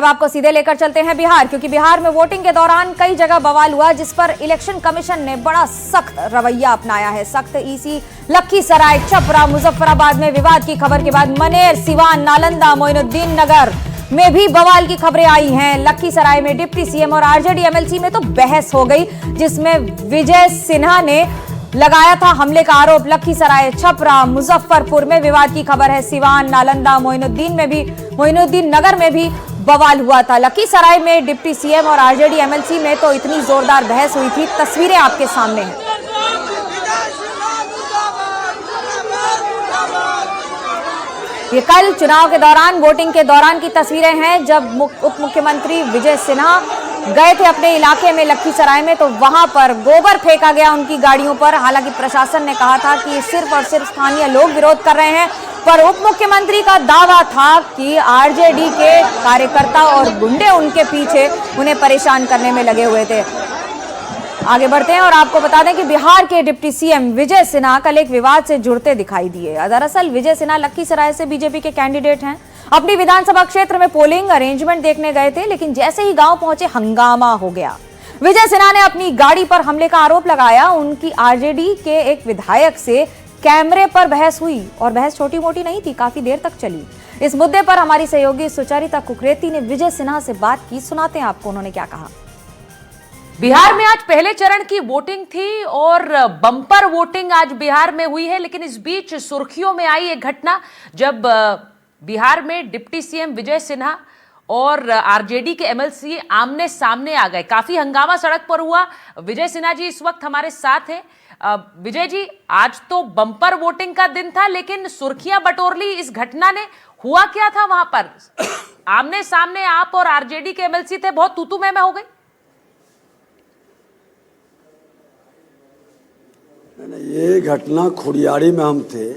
अब आपको सीधे लेकर चलते हैं बिहार, क्योंकि बिहार में वोटिंग के दौरान कई जगह बवाल हुआ, जिस पर इलेक्शन कमीशन ने बड़ा सख्त रवैया अपनाया है। सख्त ईसी लखीसराय, छपरा, मुजफ्फराबाद में विवाद की खबर के बाद मनेर, सिवान, नालंदा, मोइनुद्दीन नगर में भी बवाल की खबरें आई हैं। लखीसराय में डिप्टी सीएम और आरजेडी एमएलसी में तो बहस हो गई, जिसमें विजय सिन्हा ने लगाया था हमले का आरोप। लखीसराय, छपरा, मुजफ्फरपुर में विवाद की खबर है। सिवान, नालंदा, मोइनुद्दीन नगर में भी बवाल हुआ था। लखीसराय में डिप्टी सीएम और आरजेडी एमएलसी में तो इतनी जोरदार बहस हुई थी, तस्वीरें आपके सामने हैं। ये कल चुनाव के दौरान, वोटिंग के दौरान की तस्वीरें हैं, जब उप मुख्यमंत्री विजय सिन्हा गए थे अपने इलाके में लखीसराय में, तो वहां पर गोबर फेंका गया उनकी गाड़ियों पर। हालांकि प्रशासन ने कहा था कि सिर्फ और सिर्फ स्थानीय लोग विरोध कर रहे हैं, पर उप मुख्यमंत्री का दावा था कि आरजेडी के कार्यकर्ता और गुंडे उनके पीछे उन्हें परेशान करने में लगे हुए थे। आगे बढ़ते हैं और आपको बता दें कि बिहार के डिप्टी सीएम विजय सिन्हा कल एक विवाद से जुड़ते दिखाई दिए। दरअसल विजय सिन्हा लखीसराय से बीजेपी के कैंडिडेट हैं। अपनी विधानसभा क्षेत्र में पोलिंग अरेंजमेंट देखने गए थे, लेकिन जैसे ही गांव पहुंचे हंगामा हो गया। विजय सिन्हा ने अपनी गाड़ी पर हमले का आरोप लगाया। उनकी आरजेडी के एक विधायक से कैमरे पर बहस हुई, और बहस छोटी मोटी नहीं थी, काफी देर तक चली। इस मुद्दे पर हमारी सहयोगी सुचरिता कुकरेती ने विजय सिन्हा से बात की, सुनाते हैं आपको उन्होंने क्या कहा। बिहार में आज पहले चरण की वोटिंग थी और बम्पर वोटिंग आज बिहार में हुई है, लेकिन इस बीच सुर्खियों में आई एक घटना, जब बिहार में डिप्टी सीएम विजय सिन्हा और आरजेडी के एमएलसी आमने सामने आ गए। काफी हंगामा सड़क पर हुआ। विजय सिन्हा जी इस वक्त हमारे साथ हैं। विजय जी, आज तो बम्पर वोटिंग का दिन था, लेकिन सुर्खियां बटोर ली इस घटना ने। हुआ क्या था वहां पर? आमने सामने आप और आरजेडी के एमएलसी थे, बहुत तू मैं हो गई। ये घटना खुड़ियाड़ी में हम थे,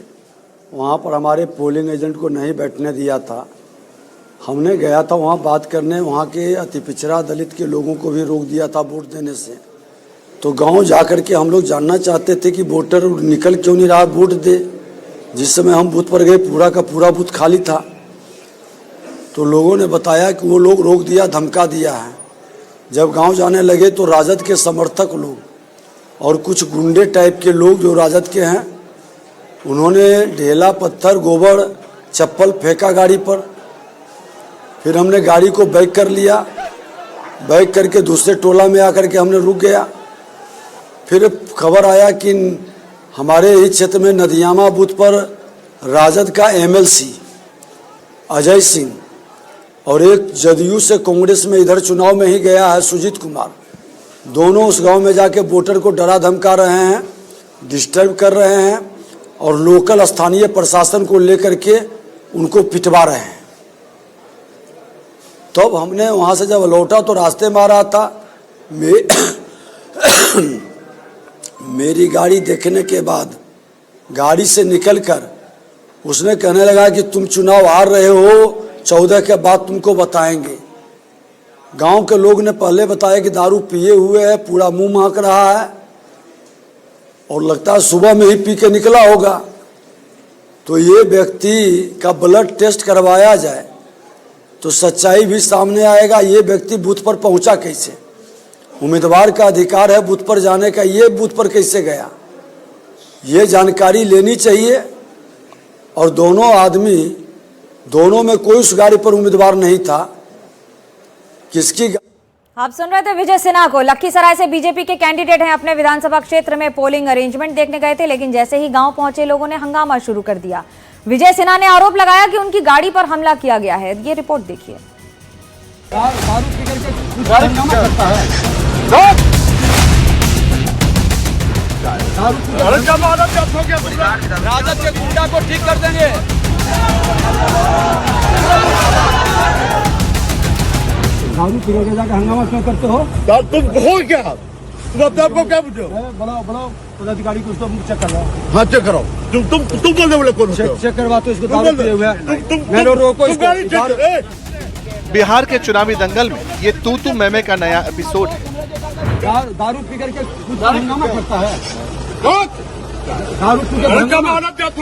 वहाँ पर हमारे पोलिंग एजेंट को नहीं बैठने दिया था। हमने गया था वहाँ बात करने, वहाँ के अति पिछड़ा दलित के लोगों को भी रोक दिया था वोट देने से। तो गांव जाकर के हम लोग जानना चाहते थे कि वोटर निकल क्यों नहीं रहा वोट दे। जिस समय हम बूथ पर गए, पूरा का पूरा बूथ खाली था। तो लोगों ने बताया कि वो लोग रोक दिया, धमका दिया है। जब गाँव जाने लगे तो राजद के समर्थक लोग और कुछ गुंडे टाइप के लोग जो राजद के हैं, उन्होंने ढेला, पत्थर, गोबर, चप्पल फेंका गाड़ी पर। फिर हमने गाड़ी को बैक कर लिया। बैक करके दूसरे टोला में आकर के हमने रुक गया। फिर खबर आया कि हमारे ही क्षेत्र में नदियामा बूथ पर राजद का एमएलसी अजय सिंह और एक जदयू से कांग्रेस में इधर चुनाव में ही गया है सुजीत कुमार, दोनों उस गांव में जाके वोटर को डरा धमका रहे हैं, डिस्टर्ब कर रहे हैं और लोकल स्थानीय प्रशासन को लेकर के उनको पिटवा रहे हैं। तब तो हमने वहां से जब लौटा तो रास्ते में आ रहा था, मेरी गाड़ी देखने के बाद गाड़ी से निकलकर उसने कहने लगा कि तुम चुनाव हार रहे हो, 14 के बाद तुमको बताएंगे। गांव के लोग ने पहले बताया कि दारू पिए हुए है, पूरा मुंह महक रहा है और लगता है सुबह में ही पी के निकला होगा। तो ये व्यक्ति का ब्लड टेस्ट करवाया जाए तो सच्चाई भी सामने आएगा। ये व्यक्ति बूथ पर पहुंचा कैसे? उम्मीदवार का अधिकार है बूथ पर जाने का, ये बूथ पर कैसे गया? ये जानकारी लेनी चाहिए। और दोनों में कोई उस गाड़ी पर उम्मीदवार नहीं था। किसकी? आप सुन रहे थे विजय सिन्हा को। लखीसराय से बीजेपी के कैंडिडेट हैं, अपने विधानसभा क्षेत्र में पोलिंग अरेंजमेंट देखने गए थे, लेकिन जैसे ही गांव पहुंचे लोगों ने हंगामा शुरू कर दिया। विजय सिन्हा ने आरोप लगाया कि उनकी गाड़ी पर हमला किया गया है। ये रिपोर्ट देखिए। राजद के गुंडा को ठीक कर देंगे। दारू पी के जाकर हंगामा क्यों करते हो? तुम हो क्या? तुम अपने आप को क्या बुझो? बनाओ पदाधिकारी को, उसको चेक करवाओ। हाँ चेक कराओ। तुम बोलने वाले कौन हो? चेक करवा तो इसको दारू पिए हुए हैं। बिहार के चुनावी दंगल में ये तू मैं का नया एपिसोड है। दारू पी करके हंगामा करता है। दारू पी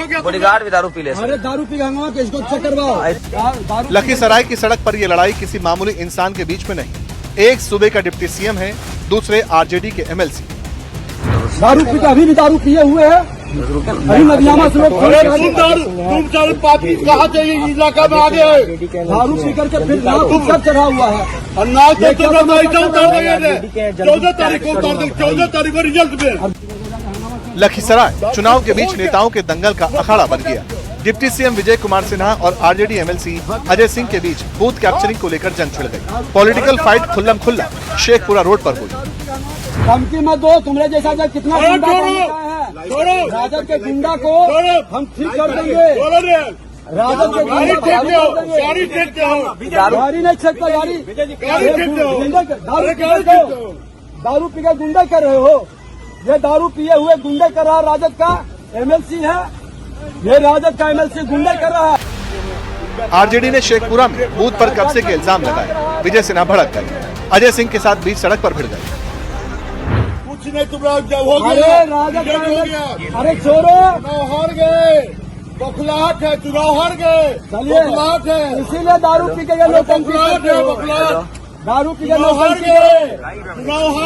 के बॉडीगार्ड भी दारू पी ले अरे दारू पी हंगामा किसको चेक करवाओ। लखीसराय की सड़क पर ये लड़ाई किसी मामूली इंसान के बीच में नहीं, एक सूबे का डिप्टी सीएम है, दूसरे आरजेडी के एमएलसी। दारू पी के अभी भी दारू पिए हुए है, अभी नदियामा से लोग तुम चार पापी कहाँ से इलाका में आ गए, दारू पी करके फिर नाव सब चढ़ा हुआ है और नाव से 14 तारीख को 14 तारीख को रिजल्ट में। लखीसराय चुनाव के बीच नेताओं के दंगल का अखाड़ा बन गया। डिप्टी सीएम विजय कुमार सिन्हा और आरजेडी एमएलसी अजय सिंह के बीच बूथ कैप्चरिंग को लेकर जंग छिड़ गई। पॉलिटिकल फाइट खुल्लम खुल्ला शेखपुरा रोड पर हुई। धमकी मत दो, तुम्हारे जैसा जब कितना गुंडा है, राजद के गुंडा को हम ठीक कर देंगे, राजद के गाड़ी नहीं छेकता, दारू पी के गुंडा कर रहे हो, ये दारू पिए हुए गुंडे कर रहा है, राजद का एमएलसी है, ये राजद का एमएलसी गुंडे कर रहा है। आरजेडी ने शेखपुरा में बूथ पर कब्जे के इल्जाम लगाए। विजय सिन्हा भड़क गए, अजय सिंह के साथ बीच सड़क पर भिड़ गए। कुछ नहीं तुम हो गया, राजद का अरे छोड़ो, हार गए, बखलाहट है, चुनाव हार गए, बखलाहट है, इसीलिए दारू पी के लोग दारू पी के लोग चुनाव हार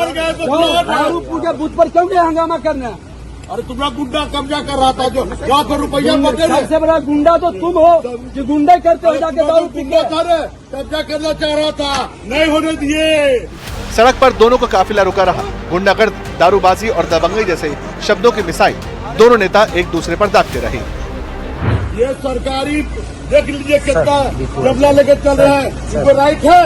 गए, दारू पी के बूथ पर क्यों गए हंगामा करने। अरे तुम्हारा गुंडा कब्जा कर रहा था, जो लाखों रुपया सबसे बड़ा गुंडा तो तुम हो, जो गुंडे करते हो जाके दारू पी के कब्जा करना चाह रहा था, नहीं होने दिए। सड़क पर दोनों का काफिला रुका रहा। गुंडागर्द, दारूबाजी और दबंगई जैसे शब्दों की मिसाइल दोनों नेता एक दूसरे पर दागते रहे। ये सरकारी देख लीजिए कितना जबला लेके चल रहा है, इनको राइट है,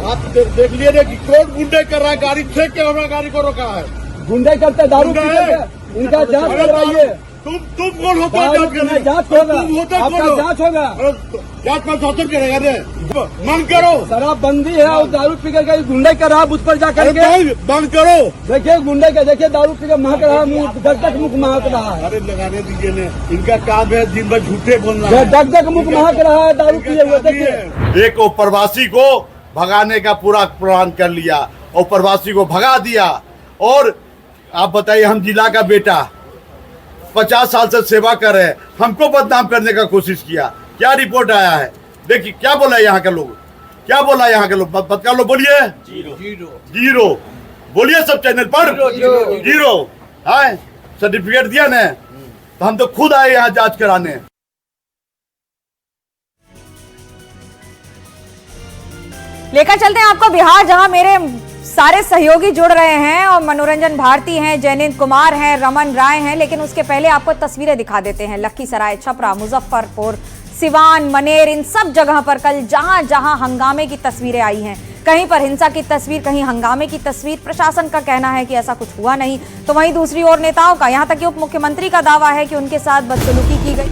आप देख लीजिए कि कौन गुंडे कर रहा है, गाड़ी छेक के हमारा गाड़ी को रोका है, गुंडे करते दारू पी के, इनका जांच करवाइए। तुम कौन होता है जांच करने, जांच होगा, आपका जांच होगा, जांच पर शासन करेगा रे, बंद करो, शराबबंदी है और दारू पी के गुंडे कर रहा बूथ पर जाकर के, बंद करो। देखिए गुंडे के, देखिए दारू पी के महक रहा, मुँह डक डक मुख महक रहा है। अरे लगाने दीजिए ने, इनका काम है दिन भर झूठे बोलना है, डक डक मुख महक रहा है दारू पिए हुए। देखिए एक प्रवासी को भगाने का पूरा प्लान कर लिया और प्रवासी को भगा दिया। और आप बताइए, हम जिला का बेटा 50 साल से सेवा कर रहे हैं, हमको बदनाम करने का कोशिश किया। क्या रिपोर्ट आया है, देखिए क्या बोला है यहाँ के लोग, क्या बोला है यहाँ के लोग, बता लो, बोलिए। जीरो बोलिए, सब चैनल पर जीरो है। सर्टिफिकेट दिया ना, तो हम तो खुद आए यहाँ जांच कराने। लेकर चलते हैं आपको बिहार, जहां मेरे सारे सहयोगी जुड़ रहे हैं और मनोरंजन भारती हैं, जयनीत कुमार हैं, रमन राय हैं। लेकिन उसके पहले आपको तस्वीरें दिखा देते हैं। लखीसराय, छपरा, मुजफ्फरपुर, सिवान, मनेर, इन सब जगह पर कल जहां जहां हंगामे की तस्वीरें आई हैं, कहीं पर हिंसा की तस्वीर, कहीं हंगामे की तस्वीर। प्रशासन का कहना है कि ऐसा कुछ हुआ नहीं, तो वहीं दूसरी ओर नेताओं का, यहां तक कि उप मुख्यमंत्री का दावा है कि उनके साथ बदसलूकी की गई।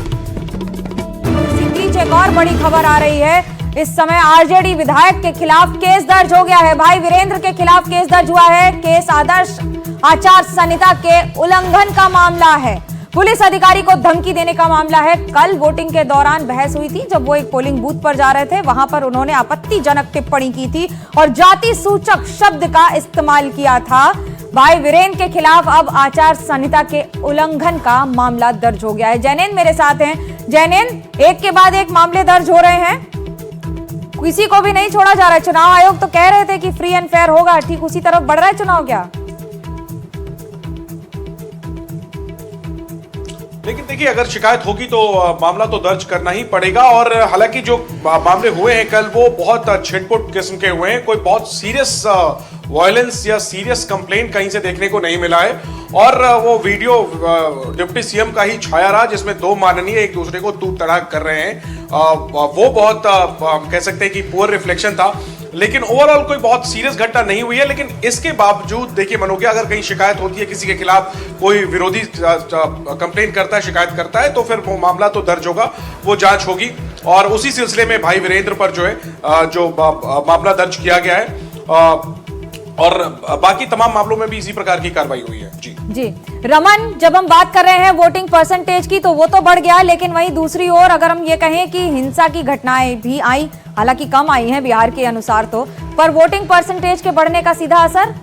इसी बीच एक और बड़ी खबर आ रही है। इस समय आरजेडी विधायक के खिलाफ केस दर्ज हो गया है। भाई वीरेंद्र के खिलाफ केस दर्ज हुआ है। केस आदर्श आचार संहिता के उल्लंघन का मामला है। पुलिस अधिकारी को धमकी देने का मामला है। कल वोटिंग के दौरान बहस हुई थी, जब वो एक पोलिंग बूथ पर जा रहे थे, वहां पर उन्होंने आपत्तिजनक टिप्पणी की थी और जाति सूचक शब्द का इस्तेमाल किया था। भाई वीरेंद्र के खिलाफ अब आचार संहिता के उल्लंघन का मामला दर्ज हो गया है। जैनेन मेरे साथ हैं। जैनेन, एक के बाद एक मामले दर्ज हो रहे हैं, किसी को भी नहीं छोड़ा जा रहा है। चुनाव आयोग तो कह रहे थे कि फ्री एंड फेयर होगा, ठीक उसी तरफ बढ़ रहा है चुनाव क्या? लेकिन देखिए, अगर शिकायत होगी तो मामला तो दर्ज करना ही पड़ेगा। और हालांकि जो मामले हुए हैं कल, वो बहुत छिटपुट किस्म के हुए हैं। कोई बहुत सीरियस वायलेंस या सीरियस कंप्लेंट कहीं से देखने को नहीं मिला है। और वो वीडियो डिप्टी सीएम का ही छाया रहा, जिसमें दो माननीय एक दूसरे को तू तड़ाक कर रहे हैं। वो बहुत कह सकते हैं कि पुअर रिफ्लेक्शन था। लेकिन ओवरऑल कोई बहुत सीरियस घटना नहीं हुई है। लेकिन इसके बावजूद देखिए मनोज्ञा, अगर कहीं शिकायत होती है किसी के खिलाफ, कोई विरोधी कंप्लेंट करता है, शिकायत करता है, तो फिर वो मामला तो दर्ज होगा, वो जांच होगी। और उसी सिलसिले में भाई वीरेंद्र पर जो है जो मामला दर्ज किया गया है, और बाकी तमाम मामलों में भी इसी प्रकार की कार्रवाई हुई है। जी रमन, जब हम बात कर रहे हैं वोटिंग परसेंटेज की, तो वो तो बढ़ गया, लेकिन वहीं दूसरी ओर अगर हम ये कहें कि हिंसा की घटनाएं भी आई, हालांकि कम आई हैं बिहार के अनुसार तो, पर वोटिंग परसेंटेज के बढ़ने का सीधा असर?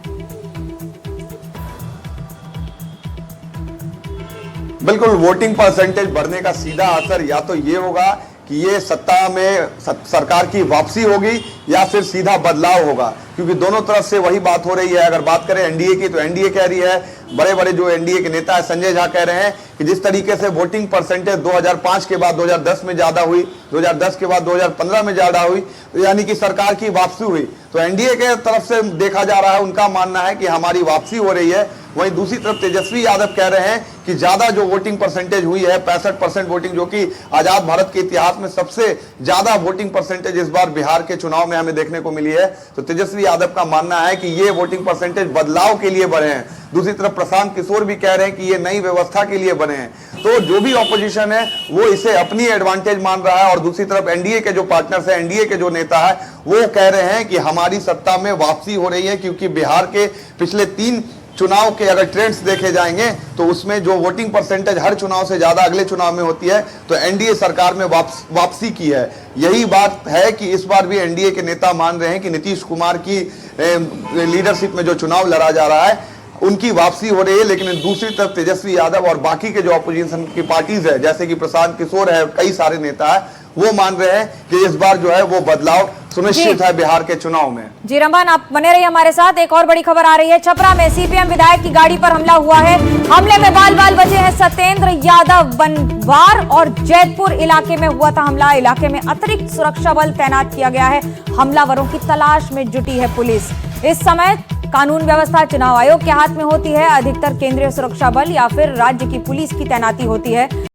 बिल्कुल, वोटिंग परसेंटेज बढ़ने का सीधा असर या तो ये होगा कि ये सत्ता में सरकार की वापसी होगी या फिर सीधा बदलाव होगा, क्योंकि दोनों तरफ से वही बात हो रही है। अगर बात करें एनडीए की तो एनडीए कह रही है, बड़े बड़े जो एनडीए के नेता है संजय झा कह रहे हैं कि जिस तरीके से वोटिंग परसेंटेज 2005 के बाद 2010 में ज्यादा हुई, 2010 के बाद 2015 में ज्यादा हुई, यानी कि सरकार की वापसी हुई, तो एनडीए के तरफ से देखा जा रहा है, उनका मानना है कि हमारी वापसी हो रही है। वहीं दूसरी तरफ तेजस्वी यादव कह रहे हैं कि ज्यादा जो वोटिंग परसेंटेज हुई है 65% वोटिंग, जो कि आजाद भारत के इतिहास में सबसे ज्यादा वोटिंग परसेंटेज इस बार बिहार के चुनाव में हमें देखने को मिली है। तो तेजस्वी यादव का मानना है कि ये वोटिंग परसेंटेज बदलाव के लिए बढ़े हैं। दूसरी तरफ प्रशांत किशोर भी कह रहे हैं कि ये नई व्यवस्था के लिए बने हैं। तो जो भी ऑपोजिशन है वो इसे अपनी एडवांटेज मान रहा है, और दूसरी तरफ एनडीए के जो पार्टनर्स है, एनडीए के जो नेता है, वो कह रहे हैं कि हमारी सत्ता में वापसी हो रही है, क्योंकि बिहार के पिछले 3 चुनाव के अगर ट्रेंड्स देखे जाएंगे तो उसमें जो वोटिंग परसेंटेज हर चुनाव से ज्यादा अगले चुनाव में होती है, तो एनडीए सरकार में वापसी की है। यही बात है कि इस बार भी एनडीए के नेता मान रहे हैं कि नीतीश कुमार की लीडरशिप में जो चुनाव लड़ा जा रहा है उनकी वापसी हो रही है। लेकिन दूसरी तरफ तेजस्वी यादव और बाकी के जो अपोजिशन की पार्टीज है, जैसे कि प्रशांत किशोर है, कई सारे नेता है, वो मान रहे हैं कि इस बार जो है वो बदलाव सुनिश्चित है बिहार के चुनाव में। जी रमन, आप बने रहिए हमारे साथ। एक और बड़ी खबर आ रही है, छपरा में सीपीएम विधायक की गाड़ी पर हमला हुआ है। हमले में बाल बाल बचे हैं सत्येंद्र यादव। बनवार और जैतपुर इलाके में हुआ था हमला। इलाके में अतिरिक्त सुरक्षा बल तैनात किया गया है। हमलावरों की तलाश में जुटी है पुलिस। इस समय कानून व्यवस्था चुनाव आयोग के हाथ में होती है। अधिकतर केंद्रीय सुरक्षा बल या फिर राज्य की पुलिस की तैनाती होती है।